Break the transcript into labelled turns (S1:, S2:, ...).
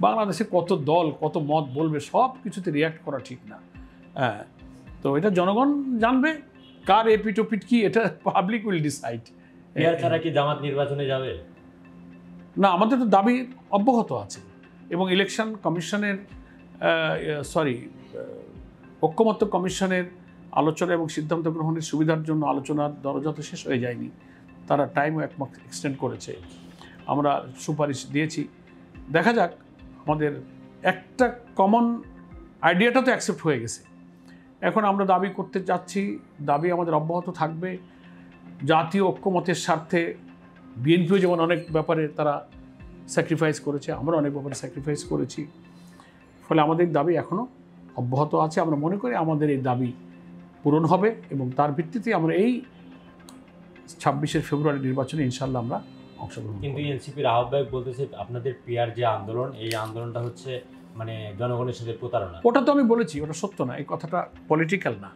S1: বাংলাদেশে কত দল কত মত বলবে, সব কিছুতে রিয়াক্ট করা ঠিক না। হ্যাঁ, তো এটা জনগণ জানবে কার এপিটোপিট কি, এটা পাবলিক উইল ডিসাইড।
S2: পিআর ছাড়া কি জামাত নির্বাচনে যাবে?
S1: না, আমাদের তো দাবি অব্যাহত আছে এবং ইলেকশন কমিশনের ঐক্যমত্য কমিশনের আলোচনা এবং সিদ্ধান্ত গ্রহণের সুবিধার জন্য আলোচনার দরজা তো শেষ হয়ে যায়নি, তারা টাইমও এক মাস এক্সটেন্ড করেছে। আমরা সুপারিশ দিয়েছি, দেখা যাক। আমাদের একটা কমন আইডিয়াটা তো অ্যাকসেপ্ট হয়ে গেছে, এখন আমরা দাবি করতে যাচ্ছি, দাবি আমাদের অব্যাহত থাকবে। জাতীয় ঐক্যমতের স্বার্থে বিএনপিও যেমন অনেক ব্যাপারে তারা স্যাক্রিফাইস করেছে, আমরা অনেক ব্যাপারে স্যাক্রিফাইস করেছি, ফলে আমাদের দাবি এখনও অব্যাহত আছে। আমরা মনে করি আমাদের এই দাবি পূরণ হবে এবং তার ভিত্তিতে আমরা এই 26 ফেব্রুয়ারি নির্বাচনে ইনশাল্লাহ আমরা অংশগ্রহণ করব।
S2: কিন্তু এনসিপির আহ্বায়ক বলতেছে আপনাদের পিআর যে আন্দোলন, এই আন্দোলনটা হচ্ছে মানে জনগণের সাথে প্রতারণা।
S1: ওটা তো আমি বলেছি, ওটা সত্য না, এই কথাটা পলিটিক্যাল না।